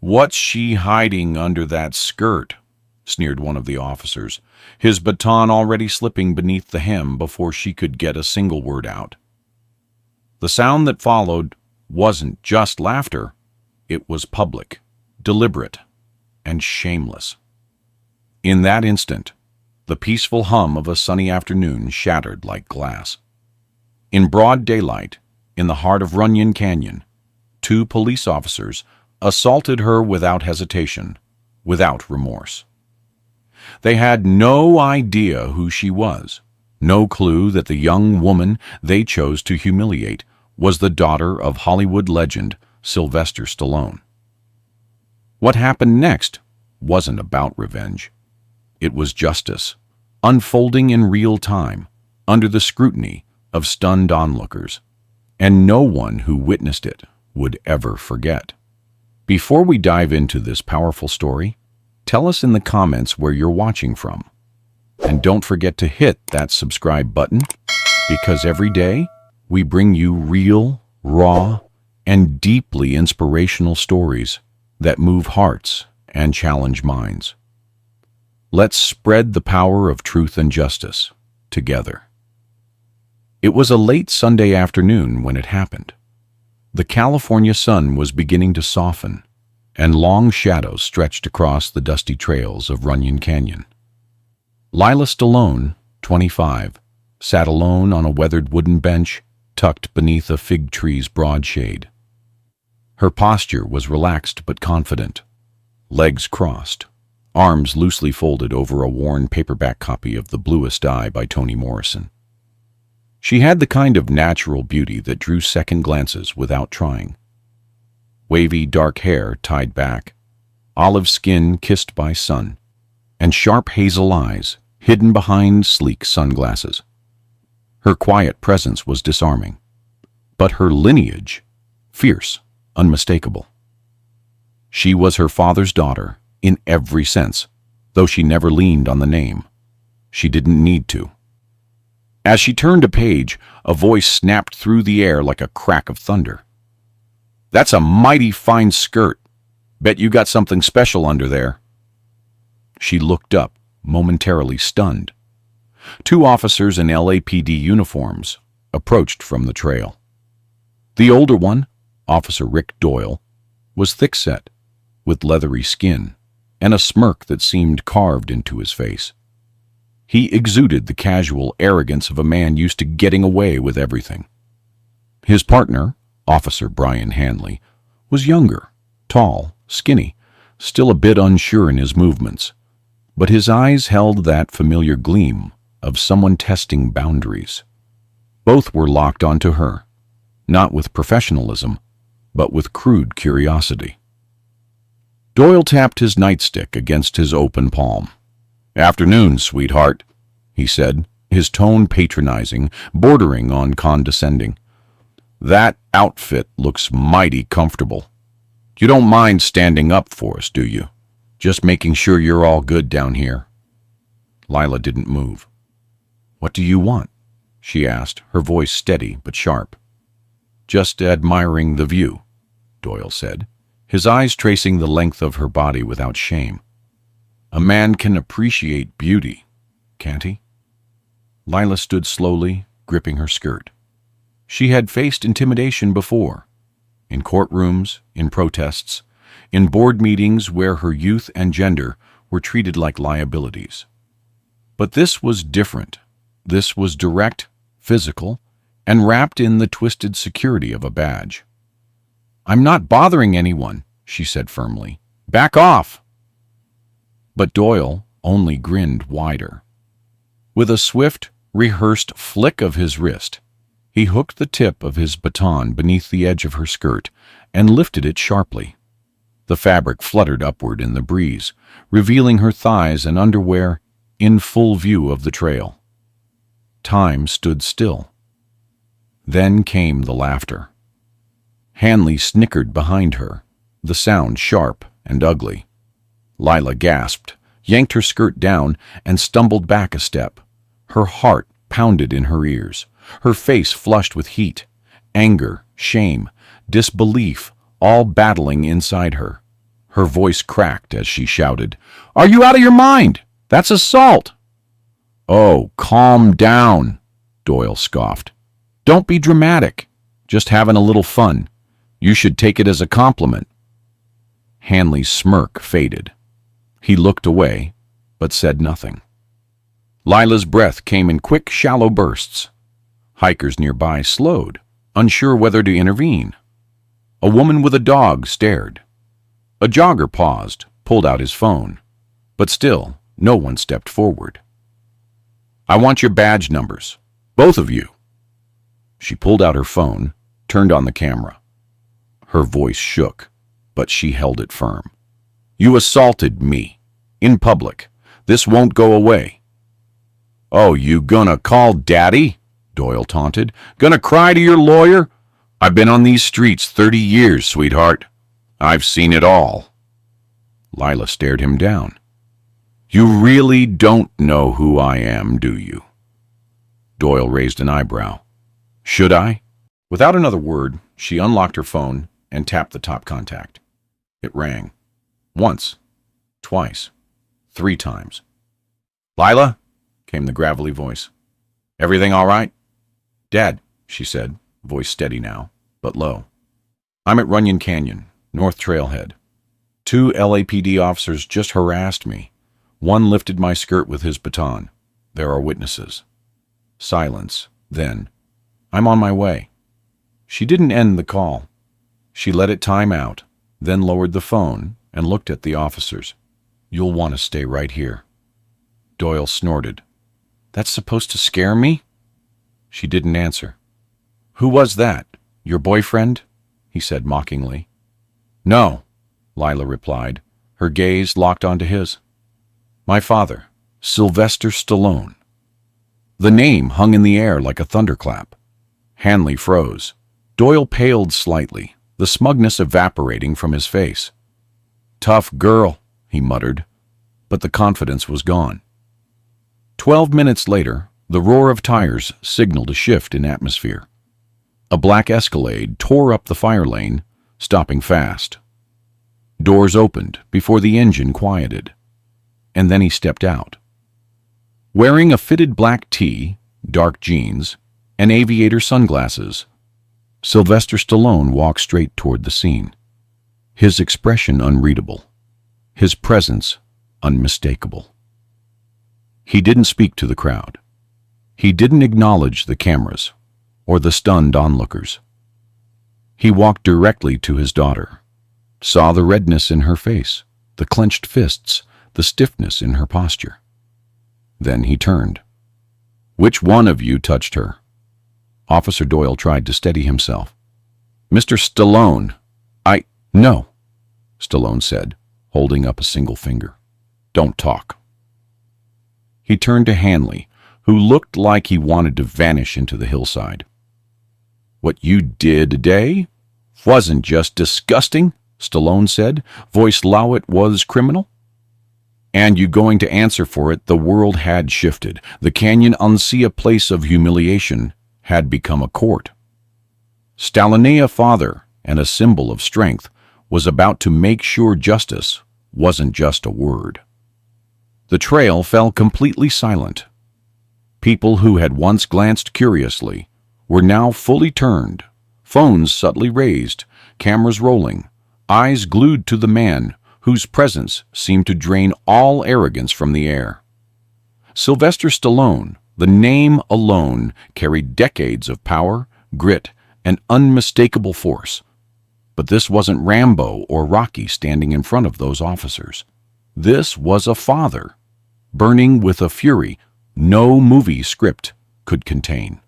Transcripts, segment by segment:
"What's she hiding under that skirt?" sneered one of the officers, his baton already slipping beneath the hem before she could get a single word out. The sound that followed wasn't just laughter. It was public, deliberate, and shameless. In that instant, the peaceful hum of a sunny afternoon shattered like glass. In broad daylight, in the heart of Runan Canyon, 2 police officers assaulted her without hesitation, without remorse. They had no idea who she was, no clue that the young woman they chose to humiliate was the daughter of Hollywood legend Sylvester Stallone. What happened next wasn't about revenge. It was justice, unfolding in real time, under the scrutiny of stunned onlookers, and no one who witnessed it would ever forget. Before we dive into this powerful story, tell us in the comments where you're watching from. And don't forget to hit that subscribe button, because every day we bring you real, raw, and deeply inspirational stories that move hearts and challenge minds. Let's spread the power of truth and justice together. It was a late Sunday afternoon when it happened. The California sun was beginning to soften, and long shadows stretched across the dusty trails of Runan Canyon. Laya Stallone, 25, sat alone on a weathered wooden bench tucked beneath a fig tree's broad shade. Her posture was relaxed but confident, legs crossed, arms loosely folded over a worn paperback copy of The Bluest Eye by Toni Morrison. She had the kind of natural beauty that drew second glances without trying. Wavy dark hair tied back, olive skin kissed by sun, and sharp hazel eyes hidden behind sleek sunglasses. Her quiet presence was disarming, but her lineage, fierce, unmistakable. She was her father's daughter in every sense, though she never leaned on the name. She didn't need to. As she turned a page, a voice snapped through the air like a crack of thunder. "That's a mighty fine skirt. Bet you got something special under there." She looked up, momentarily stunned. 2 officers in LAPD uniforms approached from the trail. The older one, Officer Rick Doyle, was thick-set, with leathery skin and a smirk that seemed carved into his face. He exuded the casual arrogance of a man used to getting away with everything. His partner, Officer Brian Hanley, was younger, tall, skinny, still a bit unsure in his movements, but his eyes held that familiar gleam of someone testing boundaries. Both were locked onto her, not with professionalism, but with crude curiosity. Doyle tapped his nightstick against his open palm. "Afternoon, sweetheart," he said, his tone patronizing, bordering on condescending. "That outfit looks mighty comfortable. You don't mind standing up for us, do you? Just making sure you're all good down here." Lila didn't move. "What do you want?" she asked, her voice steady but sharp. "Just admiring the view," Doyle said, his eyes tracing the length of her body without shame. "A man can appreciate beauty, can't he?" Lila stood slowly, gripping her skirt. She had faced intimidation before, in courtrooms, in protests, in board meetings where her youth and gender were treated like liabilities. But this was different. This was direct, physical, and wrapped in the twisted security of a badge. "I'm not bothering anyone," she said firmly. "Back off!" But Doyle only grinned wider. With a swift, rehearsed flick of his wrist, he hooked the tip of his baton beneath the edge of her skirt and lifted it sharply. The fabric fluttered upward in the breeze, revealing her thighs and underwear in full view of the trail. Time stood still. Then came the laughter. Hanley snickered behind her, the sound sharp and ugly. Lila gasped, yanked her skirt down, and stumbled back a step. Her heart pounded in her ears, her face flushed with heat, anger, shame, disbelief, all battling inside her. Her voice cracked as she shouted, "Are you out of your mind? That's assault!" "Oh, calm down," Doyle scoffed. "Don't be dramatic. Just having a little fun. You should take it as a compliment." Hanley's smirk faded. He looked away, but said nothing. Lila's breath came in quick, shallow bursts. Hikers nearby slowed, unsure whether to intervene. A woman with a dog stared. A jogger paused, pulled out his phone. But still, no one stepped forward. "I want your badge numbers. Both of you." She pulled out her phone, turned on the camera. Her voice shook, but she held it firm. "You assaulted me. In public. This won't go away." "Oh, you gonna call Daddy?" Doyle taunted. "Gonna cry to your lawyer? I've been on these streets 30 years, sweetheart. I've seen it all." Lila stared him down. "You really don't know who I am, do you?" Doyle raised an eyebrow. "Should I?" Without another word, she unlocked her phone and tapped the top contact. It rang. Once. Twice. 3 times. "Lila?" came the gravelly voice. "Everything all right?" "Dad," she said, voice steady now, but low. "I'm at Runan Canyon, North Trailhead. 2 LAPD officers just harassed me. One lifted my skirt with his baton. There are witnesses." Silence. Then, "I'm on my way." She didn't end the call. She let it time out, then lowered the phone and looked at the officers. "You'll want to stay right here." Doyle snorted. "That's supposed to scare me?" She didn't answer. "Who was that? Your boyfriend?" he said mockingly. "No," Lila replied, her gaze locked onto his. "My father, Sylvester Stallone." The name hung in the air like a thunderclap. Hanley froze. Doyle paled slightly, the smugness evaporating from his face. "Tough girl," he muttered, but the confidence was gone. 12 minutes later, the roar of tires signaled a shift in atmosphere. A black Escalade tore up the fire lane, stopping fast. Doors opened before the engine quieted, and then he stepped out. Wearing a fitted black tee, dark jeans, and aviator sunglasses, Sylvester Stallone walked straight toward the scene. His expression unreadable, his presence unmistakable. He didn't speak to the crowd. He didn't acknowledge the cameras or the stunned onlookers. He walked directly to his daughter, saw the redness in her face, the clenched fists, the stiffness in her posture. Then he turned. "Which one of you touched her?" Officer Doyle tried to steady himself. "Mr. Stallone, No," Stallone said, holding up a single finger. "Don't talk." He turned to Hanley, who looked like he wanted to vanish into the hillside. "What you did today wasn't just disgusting," Stallone said, voice low it was criminal. "And you going to answer for it. The world had shifted. The canyon, unsee a place of humiliation, had become a court. Stallone, a father and a symbol of strength, was about to make sure justice wasn't just a word." The trail fell completely silent. People who had once glanced curiously were now fully turned, phones subtly raised, cameras rolling, eyes glued to the man whose presence seemed to drain all arrogance from the air. Sylvester Stallone, the name alone, carried decades of power, grit, and unmistakable force. But this wasn't Rambo or Rocky standing in front of those officers. This was a father, burning with a fury no movie script could contain.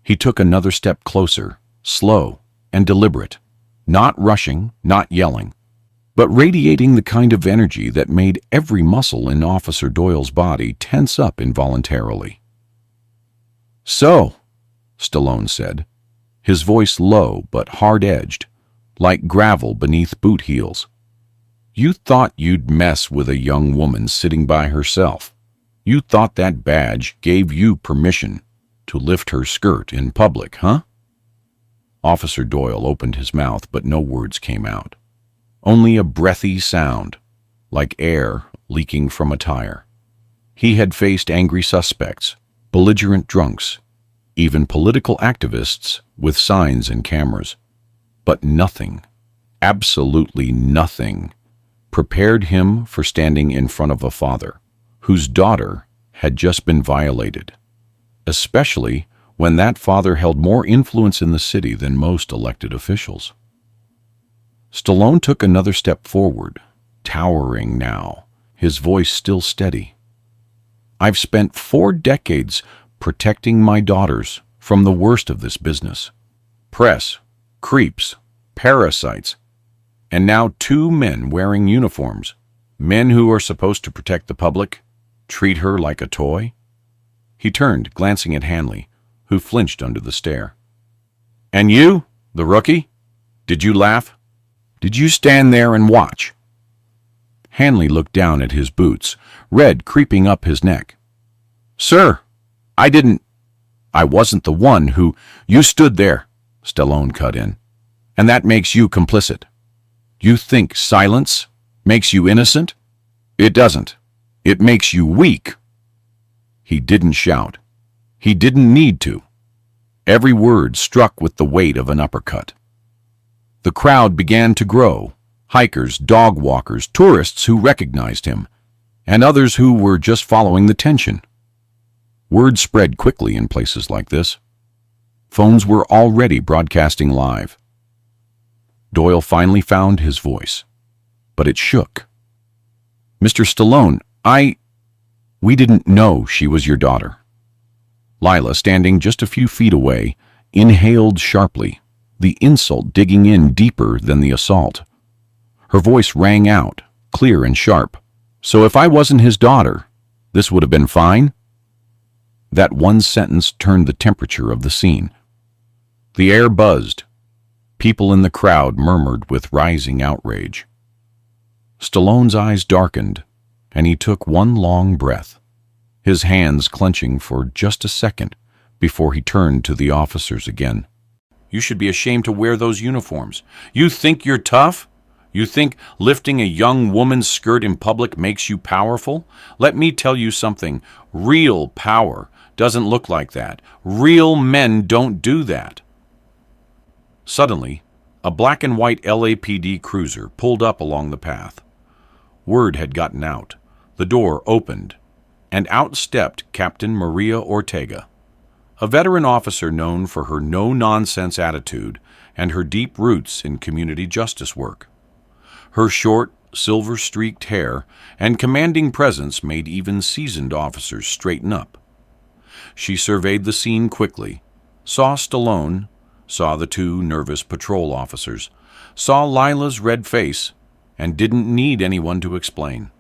He took another step closer, slow and deliberate, not rushing, not yelling, but radiating the kind of energy that made every muscle in Officer Doyle's body tense up involuntarily. "So," Stallone said, his voice low but hard-edged, like gravel beneath boot heels. "You thought you'd mess with a young woman sitting by herself. You thought that badge gave you permission to lift her skirt in public, huh?" Officer Doyle opened his mouth, but no words came out. only a breathy sound, like air leaking from a tire. He had faced angry suspects, belligerent drunks, even political activists with signs and cameras. But nothing, absolutely nothing, prepared him for standing in front of a father whose daughter had just been violated, especially when that father held more influence in the city than most elected officials. Stallone took another step forward, towering now, his voice still steady. I've spent 4 decades protecting my daughters from the worst of this business. Press, creeps, parasites, and now 2 men wearing uniforms, men who are supposed to protect the public, treat her like a toy? He turned, glancing at Hanley, who flinched under the stare. And you, the rookie? Did you laugh? Did you stand there and watch? Hanley looked down at his boots, red creeping up his neck. Sir, I wasn't the one who... You stood there, Stallone cut in, and that makes you complicit. You think silence makes you innocent? It doesn't. It makes you weak. He didn't shout. He didn't need to. Every word struck with the weight of an uppercut. The crowd began to grow. Hikers, dog walkers, tourists who recognized him, and others who were just following the tension. Word spread quickly in places like this. Phones were already broadcasting live. Doyle finally found his voice, but it shook. Mr. Stallone, we didn't know she was your daughter. Lila, standing just a few feet away, inhaled sharply, the insult digging in deeper than the assault. Her voice rang out, clear and sharp. So if I wasn't his daughter, this would have been fine? That one sentence turned the temperature of the scene. The air buzzed. People in the crowd murmured with rising outrage. Stallone's eyes darkened, and he took one long breath, his hands clenching for just a second before he turned to the officers again. You should be ashamed to wear those uniforms. You think you're tough? You think lifting a young woman's skirt in public makes you powerful? Let me tell you something. Real power doesn't look like that. Real men don't do that. Suddenly, a black and white LAPD cruiser pulled up along the path. Word had gotten out. The door opened, and out stepped Captain Maria Ortega, a veteran officer known for her no-nonsense attitude and her deep roots in community justice work. Her short, silver-streaked hair and commanding presence made even seasoned officers straighten up. She surveyed the scene quickly, saw Stallone, saw the 2 nervous patrol officers, saw Lila's red face, and didn't need anyone to explain.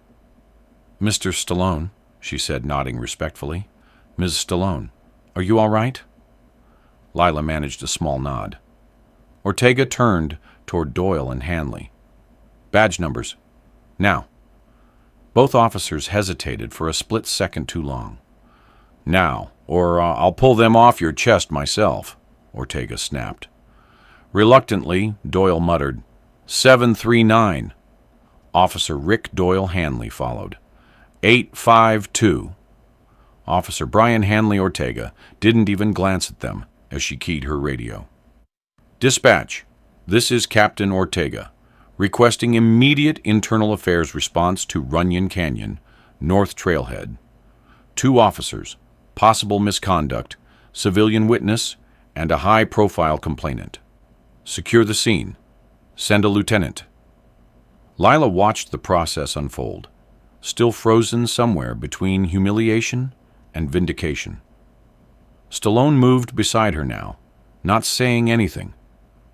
Mr. Stallone, she said, nodding respectfully. Ms. Stallone, are you all right? Lila managed a small nod. Ortega turned toward Doyle and Hanley. Badge numbers. Now. Both officers hesitated for a split second too long. Now, or I'll pull them off your chest myself, Ortega snapped. Reluctantly, Doyle muttered, 739. Officer Rick Doyle Hanley followed. 852. Officer Brian Hanley Ortega didn't even glance at them as she keyed her radio. Dispatch, this is Captain Ortega, requesting immediate internal affairs response to Runan Canyon, North Trailhead. 2 officers, possible misconduct, civilian witness, and a high-profile complainant. Secure the scene. Send a lieutenant. Lila watched the process unfold, still frozen somewhere between humiliation and vindication. Stallone moved beside her now, not saying anything,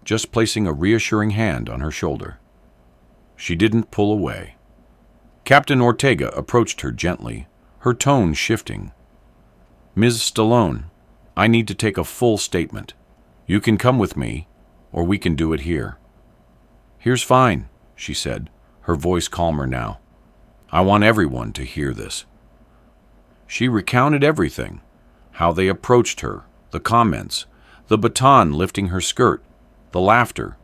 just placing a reassuring hand on her shoulder. She didn't pull away. Captain Ortega approached her gently, her tone shifting. Ms. Stallone, I need to take a full statement. You can come with me, or we can do it here. Here's fine, she said, her voice calmer now. I want everyone to hear this. She recounted everything, how they approached her, the comments, the baton lifting her skirt, the laughter.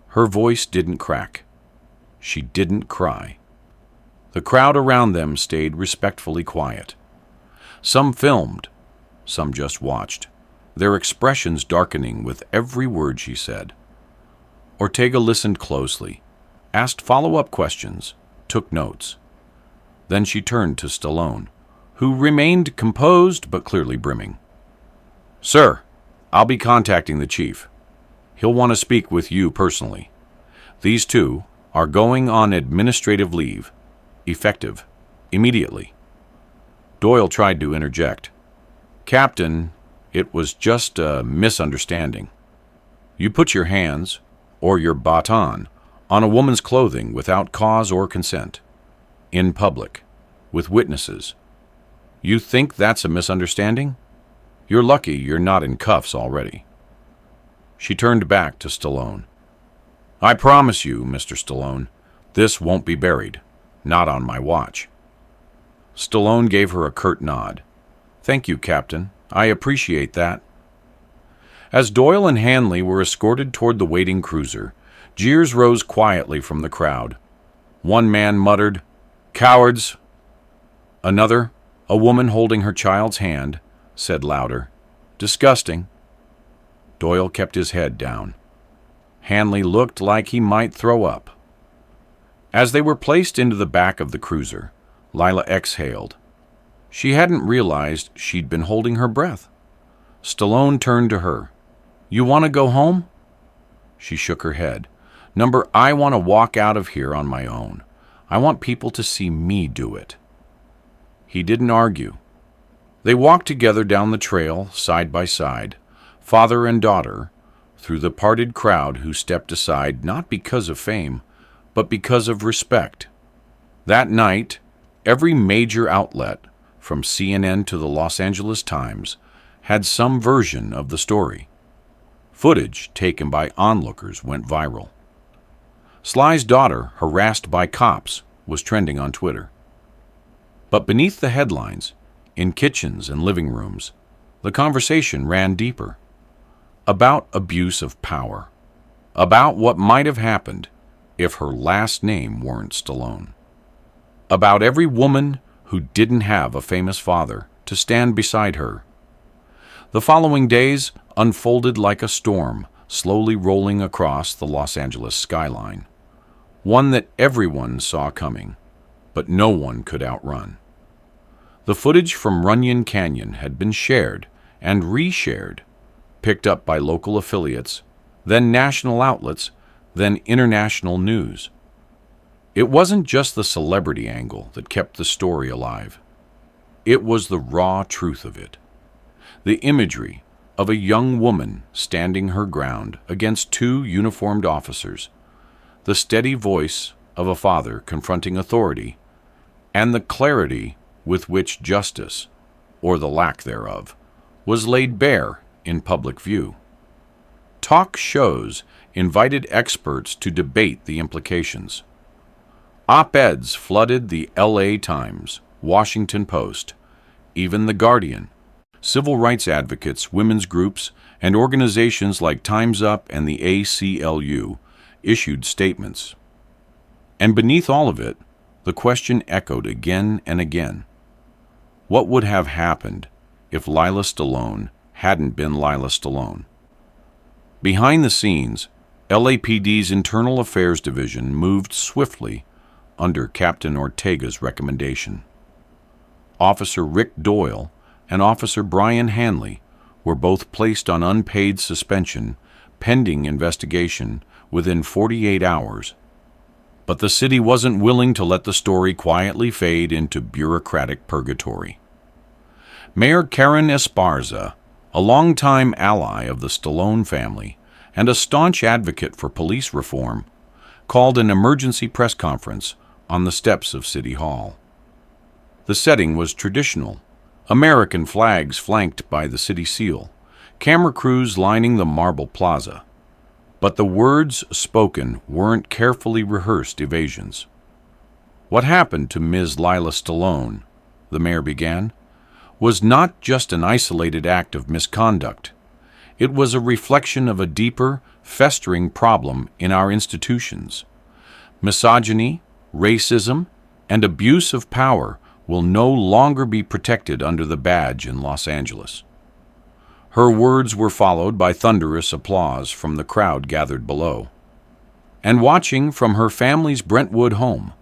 Her voice didn't crack. She didn't cry. The crowd around them stayed respectfully quiet. Some filmed, some just watched, their expressions darkening with every word she said. Ortega listened closely, asked follow-up questions, took notes. Then she turned to Stallone, who remained composed but clearly brimming. "Sir, I'll be contacting the chief. He'll want to speak with you personally. These two are going on administrative leave, effective immediately." Doyle tried to interject. "Captain, it was just a misunderstanding. You put your hands, or your baton, on a woman's clothing without cause or consent, in public, with witnesses. You think that's a misunderstanding? You're lucky you're not in cuffs already." She turned back to Stallone. "I promise you, Mr. Stallone, this won't be buried. Not on my watch." Stallone gave her a curt nod. "Thank you, Captain. I appreciate that." As Doyle and Hanley were escorted toward the waiting cruiser, jeers rose quietly from the crowd. One man muttered, "Cowards!" Another, a woman holding her child's hand, said louder, "Disgusting." Doyle kept his head down. Hanley looked like he might throw up. As they were placed into the back of the cruiser, Lila exhaled. She hadn't realized she'd been holding her breath. Stallone turned to her. "You want to go home?" She shook her head. I want to walk out of here on my own. I want people to see me do it." He didn't argue. They walked together down the trail, side by side, father and daughter, through the parted crowd who stepped aside not because of fame, but because of respect. That night, every major outlet, from CNN to the Los Angeles Times, had some version of the story. Footage taken by onlookers went viral. Sly's daughter, harassed by cops, was trending on Twitter. But beneath the headlines, in kitchens and living rooms, the conversation ran deeper. About abuse of power. About what might have happened if her last name weren't Stallone. About every woman who didn't have a famous father to stand beside her. The following days unfolded like a storm, slowly rolling across the Los Angeles skyline. One that everyone saw coming, but no one could outrun. The footage from Runan Canyon had been shared and reshared, picked up by local affiliates, then national outlets, then international news. It wasn't just the celebrity angle that kept the story alive. It was the raw truth of it. The imagery of a young woman standing her ground against two uniformed officers, the steady voice of a father confronting authority, and the clarity with which justice, or the lack thereof, was laid bare in public view. Talk shows invited experts to debate the implications. Op-eds flooded the LA Times, Washington Post, even The Guardian. Civil rights advocates, women's groups, and organizations like Time's Up and the ACLU issued statements. And beneath all of it, the question echoed again and again. What would have happened if Lila Stallone hadn't been Lila Stallone? Behind the scenes, LAPD's Internal Affairs Division moved swiftly under Captain Ortega's recommendation. Officer Rick Doyle and Officer Brian Hanley were both placed on unpaid suspension pending investigation within 48 hours. But the city wasn't willing to let the story quietly fade into bureaucratic purgatory. Mayor Karen Esparza, a longtime ally of the Stallone family and a staunch advocate for police reform, called an emergency press conference on the steps of City Hall. The setting was traditional, American flags flanked by the city seal, camera crews lining the marble plaza. But the words spoken weren't carefully rehearsed evasions. "What happened to Ms. Lila Stallone," the mayor began, "was not just an isolated act of misconduct. It was a reflection of a deeper, festering problem in our institutions. Misogyny, racism, and abuse of power will no longer be protected under the badge in Los Angeles. Her words were followed by thunderous applause from the crowd gathered below. And watching from her family's Brentwood home,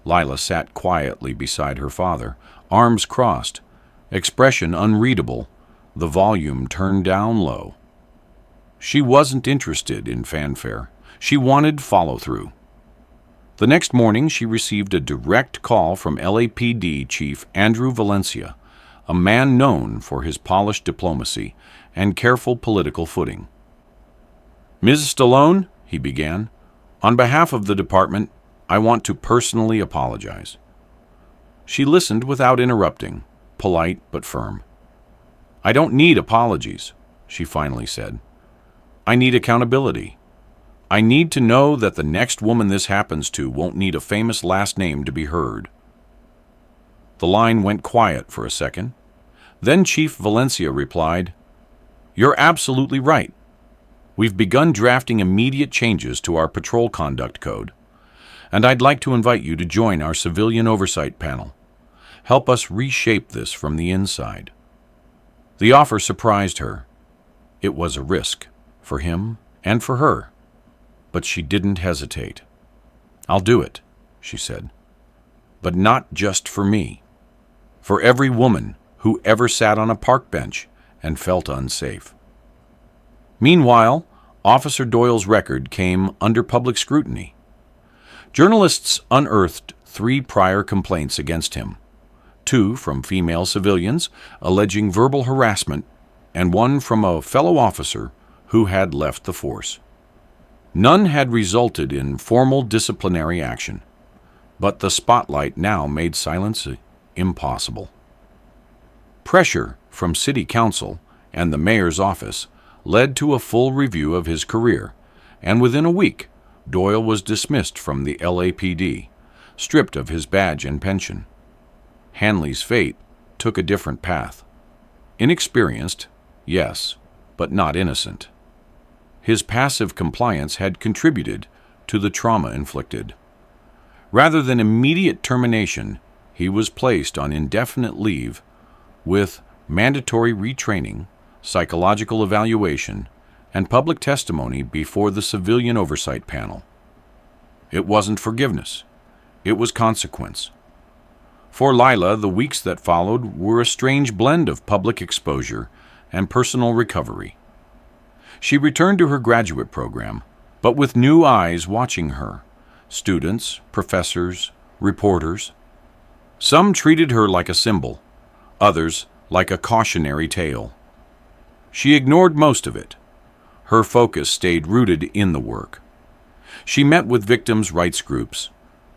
Lila sat quietly beside her father, arms crossed, expression unreadable, the volume turned down low. She wasn't interested in fanfare. She wanted follow-through. The next morning, she received a direct call from LAPD Chief Andrew Valencia, a man known for his polished diplomacy and careful political footing. "Ms. Stallone," he began, "on behalf of the department, I want to personally apologize." She listened without interrupting, polite but firm. "I don't need apologies," she finally said. "I need accountability. I need to know that the next woman this happens to won't need a famous last name to be heard." The line went quiet for a second. Then Chief Valencia replied, "You're absolutely right. We've begun drafting immediate changes to our patrol conduct code, and I'd like to invite you to join our civilian oversight panel. Help us reshape this from the inside." The offer surprised her. It was a risk, for him and for her. But she didn't hesitate. "I'll do it," she said. "But not just for me. For every woman who ever sat on a park bench and felt unsafe." Meanwhile, Officer Doyle's record came under public scrutiny. Journalists unearthed 3 prior complaints against him, 2 from female civilians alleging verbal harassment, and 1 from a fellow officer who had left the force. None had resulted in formal disciplinary action, but the spotlight now made silence impossible. Pressure from City Council and the mayor's office led to a full review of his career, and within a week, Doyle was dismissed from the LAPD, stripped of his badge and pension. Hanley's fate took a different path. Inexperienced, yes, but not innocent. His passive compliance had contributed to the trauma inflicted. Rather than immediate termination, he was placed on indefinite leave with mandatory retraining, psychological evaluation, and public testimony before the civilian oversight panel. It wasn't forgiveness. It was consequence. For Lila, the weeks that followed were a strange blend of public exposure and personal recovery. She returned to her graduate program, but with new eyes watching her, students, professors, reporters. Some treated her like a symbol, others like a cautionary tale. She ignored most of it. Her focus stayed rooted in the work. She met with victims' rights groups,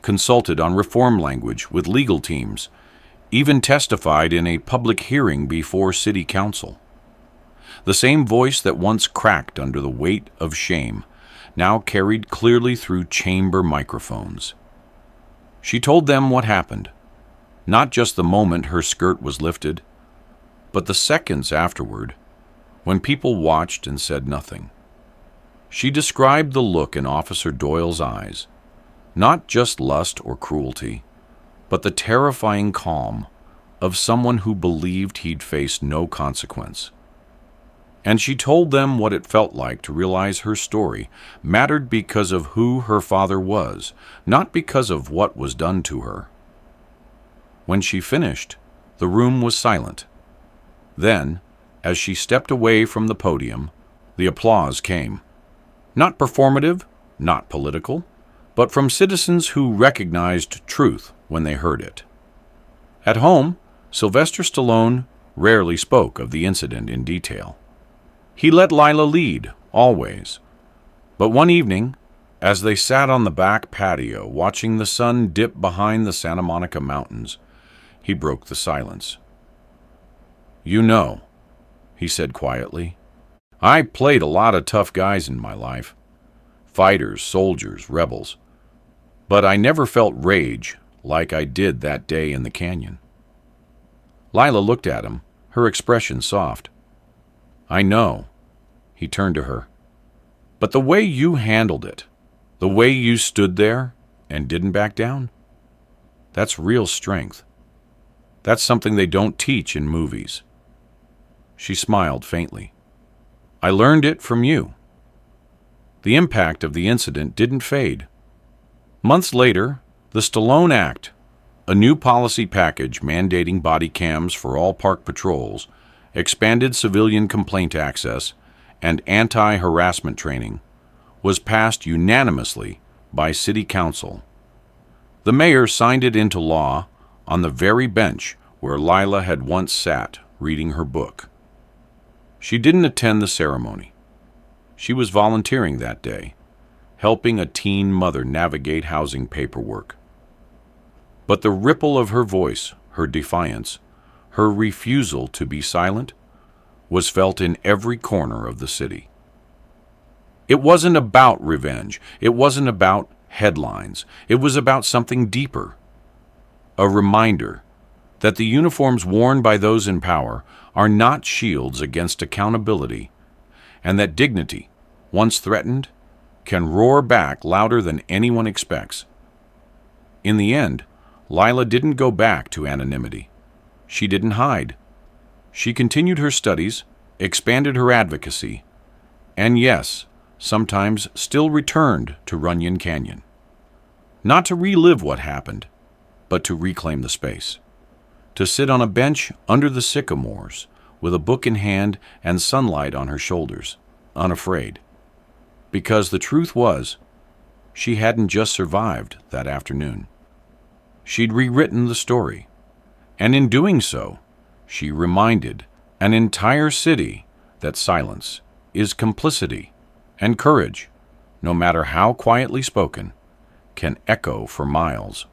consulted on reform language with legal teams, even testified in a public hearing before City Council. The same voice that once cracked under the weight of shame now carried clearly through chamber microphones. She told them what happened, not just the moment her skirt was lifted, but the seconds afterward, when people watched and said nothing. She described the look in Officer Doyle's eyes, not just lust or cruelty, but the terrifying calm of someone who believed he'd face no consequence. And she told them what it felt like to realize her story mattered because of who her father was, not because of what was done to her. When she finished, the room was silent. Then, as she stepped away from the podium, the applause came. Not performative, not political, but from citizens who recognized truth when they heard it. At home, Sylvester Stallone rarely spoke of the incident in detail. He let Lila lead, always. But one evening, as they sat on the back patio watching the sun dip behind the Santa Monica Mountains, he broke the silence. "You know," he said quietly, "I played a lot of tough guys in my life. Fighters, soldiers, rebels. But I never felt rage like I did that day in the canyon." Lila looked at him, her expression soft. "I know." He turned to her. "But the way you handled it, the way you stood there, and didn't back down? That's real strength. That's something they don't teach in movies. She smiled faintly. I learned it from you. The impact of the incident didn't fade. Months later, the Stallone Act, a new policy package mandating body cams for all park patrols, expanded civilian complaint access, and anti-harassment training, was passed unanimously by City Council. The mayor signed it into law on the very bench where Lila had once sat reading her book. She didn't attend the ceremony. She was volunteering that day, helping a teen mother navigate housing paperwork. But the ripple of her voice, her defiance, her refusal to be silent, was felt in every corner of the city. It wasn't about revenge. It wasn't about headlines. It was about something deeper. A reminder that the uniforms worn by those in power are not shields against accountability, and that dignity, once threatened, can roar back louder than anyone expects. In the end, Lila didn't go back to anonymity. She didn't hide. She continued her studies, expanded her advocacy, and yes, sometimes still returned to Runan Canyon. Not to relive what happened, but to reclaim the space. To sit on a bench under the sycamores with a book in hand and sunlight on her shoulders, unafraid. Because the truth was, she hadn't just survived that afternoon. She'd rewritten the story, and in doing so, she reminded an entire city that silence is complicity, and courage, no matter how quietly spoken, can echo for miles